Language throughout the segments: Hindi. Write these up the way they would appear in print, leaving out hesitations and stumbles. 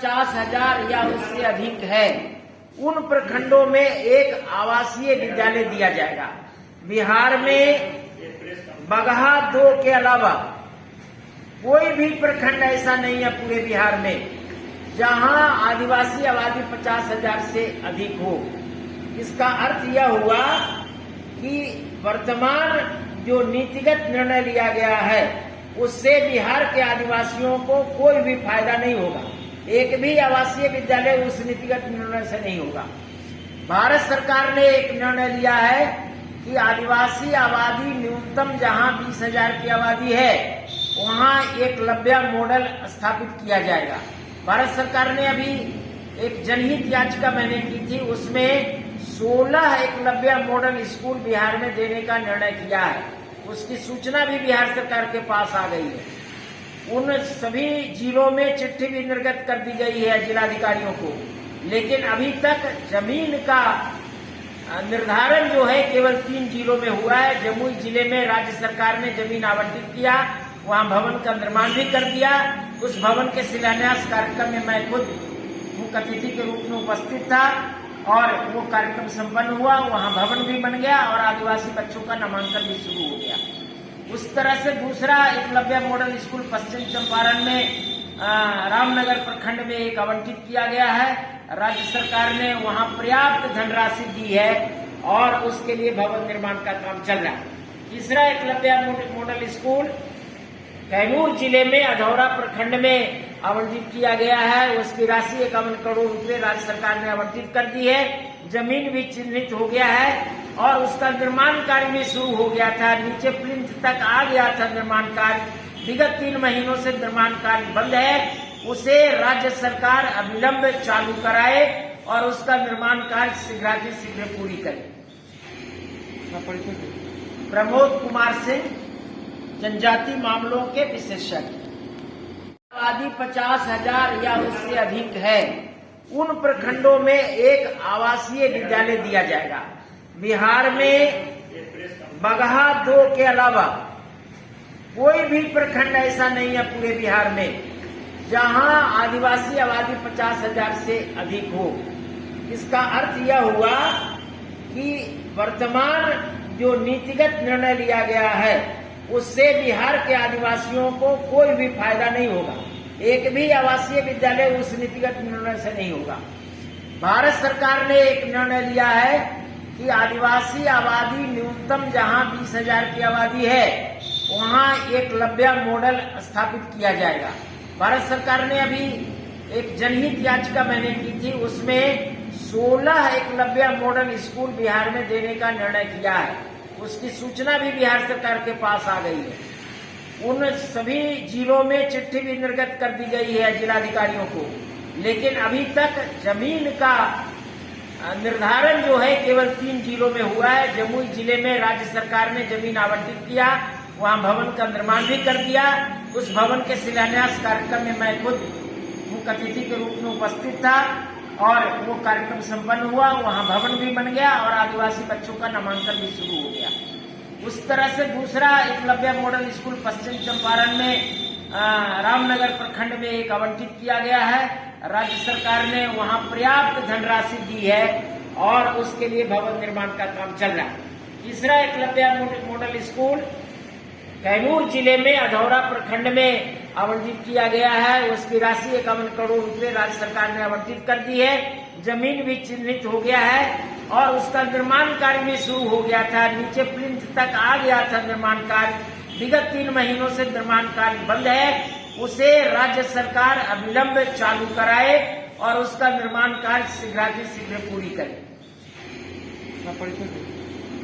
50,000 या उससे अधिक है, उन प्रखंडों में एक आवासीय विद्यालय दिया जाएगा। बिहार में बगहा 2 के अलावा कोई भी प्रखंड ऐसा नहीं है पूरे बिहार में जहां आदिवासी आबादी 50,000 से अधिक हो। इसका अर्थ यह हुआ कि वर्तमान जो नीतिगत निर्णय लिया गया है उससे बिहार के आदिवासियों को कोई भी फायदा नहीं होगा। एक भी आवासीय विद्यालय उस नीतिगत निर्णय से नहीं होगा। भारत सरकार ने एक निर्णय लिया है कि आदिवासी आबादी न्यूनतम जहां 20,000 की आबादी है वहां एकलव्य मॉडल स्थापित किया जाएगा। भारत सरकार ने अभी एक जनहित याचिका मैंने की थी, उसमें 16 एकलव्य मॉडल स्कूल बिहार में देने का निर्णय किया है। उसकी सूचना भी बिहार सरकार के पास आ गई है। उन सभी जिलों में चिट्ठी भी निर्गत कर दी गई है जिलाधिकारियों को, लेकिन अभी तक जमीन का निर्धारण जो है केवल 3 जिलों में हुआ है। जमुई जिले में राज्य सरकार ने जमीन आवंटित किया, वहां भवन का निर्माण भी कर दिया। उस भवन के शिलान्यास कार्यक्रम में मैं खुद मुख्य अतिथि के रूप में उपस्थित था और वो कार्यक्रम संपन्न हुआ। वहां भवन भी बन गया और आदिवासी बच्चों का नामांकन भी शुरू हो गया। उस तरह से दूसरा एकलव्य मॉडल स्कूल पश्चिम चंपारण में रामनगर प्रखंड में एक आवंटित किया गया है। राज्य सरकार ने वहां पर्याप्त धनराशि दी है और उसके लिए भवन निर्माण का काम चल रहा है। तीसरा एकलव्य मॉडल स्कूल कैमूर जिले में अधौरा प्रखंड में आवंटित किया गया है। उसकी राशि 51 करोड़ रुपए राज्य सरकार ने आवंटित कर दी है। जमीन भी चिन्हित हो गया है और उसका निर्माण कार्य भी शुरू हो गया था। नीचे प्लिंथ तक आ गया था निर्माण कार्य। विगत 3 महीनों से निर्माण कार्य बंद है, उसे राज्य सरकार अविलंब चालू कराए और उसका निर्माण कार्य शीघ्र पूरी करे। प्रमोद कुमार सिंह, जनजाति मामलों के विशेषज्ञ। आबादी 50,000 या उससे अधिक है, उन प्रखंडों में एक आवासीय विद्यालय दिया जाएगा। बिहार में बगहा 2 के अलावा कोई भी प्रखंड ऐसा नहीं है पूरे बिहार में जहां आदिवासी आबादी 50,000 से अधिक हो। इसका अर्थ यह हुआ कि वर्तमान जो नीतिगत निर्णय लिया गया है उससे बिहार के आदिवासियों को कोई भी फायदा नहीं होगा। एक भी आवासीय विद्यालय उस नीतिगत निर्णय से नहीं होगा। भारत सरकार ने एक निर्णय लिया है कि आदिवासी आबादी न्यूनतम जहां 20,000 की आबादी है वहां एकलव्य मॉडल स्थापित किया जाएगा। भारत सरकार ने अभी एक जनहित याचिका मैंने की थी, उसमें 16 एकलव्य मॉडल स्कूल बिहार में देने का निर्णय किया है। उसकी सूचना भी बिहार सरकार के पास आ गई है। उन सभी जिलों में चिट्ठी भी निर्गत कर दी गई है जिलाधिकारियों को, लेकिन अभी तक जमीन का निर्धारण जो है केवल 3 जिलों में हुआ है। जमुई जिले में राज्य सरकार ने जमीन आवंटित किया, वहां भवन का निर्माण भी कर दिया। उस भवन के शिलान्यास कार्यक्रम में मैं खुद मुख्य अतिथि के रूप में उपस्थित था और वो कार्यक्रम संपन्न हुआ। वहां भवन भी बन गया और आदिवासी बच्चों का नामांकन भी शुरू हो गया। उस तरह से दूसरा एकलव्य मॉडल स्कूल पश्चिम चंपारण में रामनगर प्रखंड में एक आवंटित किया गया है। राज्य सरकार ने वहां पर्याप्त धनराशि दी है और उसके लिए भवन निर्माण का काम चल रहा है। तीसरा एकलव्य मॉडल स्कूल कैमूर जिले में अधौरा प्रखंड में आवंटित किया गया है। उसकी राशि 51 करोड़ रुपए राज्य सरकार ने आवंटित कर दी है। जमीन भी चिन्हित हो गया है और उसका निर्माण कार्य भी शुरू हो गया था। नीचे प्लिंथ तक आ गया था निर्माण कार्य। विगत 3 महीनों से निर्माण कार्य बंद है, उसे राज्य सरकार अविलंब चालू कराए और उसका निर्माण कार्य शीघ्र पूरी करे।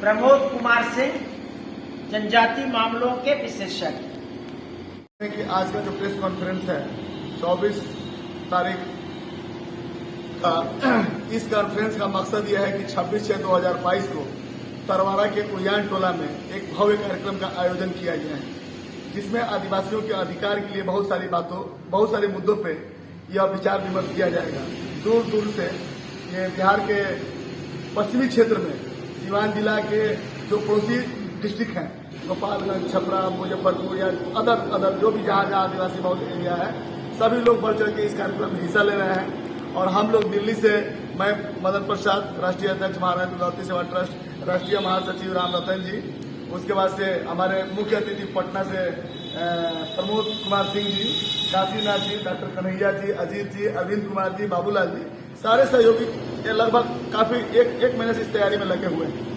प्रमोद कुमार सिंह, जनजाति मामलों के विशेषज्ञ। कि आज का जो प्रेस कॉन्फ्रेंस है 24 तारीख का, इस कॉन्फ्रेंस का मकसद यह है कि 26/6/2022 को तरवारा के उड़ियान टोला में एक भव्य कार्यक्रम का आयोजन किया गया है, जिसमें आदिवासियों के अधिकार के लिए बहुत सारे मुद्दों पे यह विचार विमर्श किया जाएगा। दूर दूर से ये बिहार के पश्चिमी क्षेत्र में सीवान जिला के जो पड़ोसी डिस्ट्रिक्ट हैं, गोपालगंज, छपरा, मुजफ्फरपुर या अदर जो भी जहाँ आदिवासी बहुल एरिया है, सभी लोग बढ़ चढ़ के इस कार्यक्रम में हिस्सा ले रहे हैं। और हम लोग दिल्ली से, मैं मदन प्रसाद, राष्ट्रीय अध्यक्ष महाराज दुर्गावती सेवा ट्रस्ट, राष्ट्रीय महासचिव राम रतन जी, उसके बाद से हमारे मुख्य अतिथि पटना से प्रमोद कुमार सिंह जी, काशीनाथ जी, डॉक्टर कन्हैया जी, अजीत जी, अरविंद कुमार जी, बाबूलाल जी, सारे सहयोगी लगभग काफी एक महीने से इस तैयारी में लगे हुए हैं।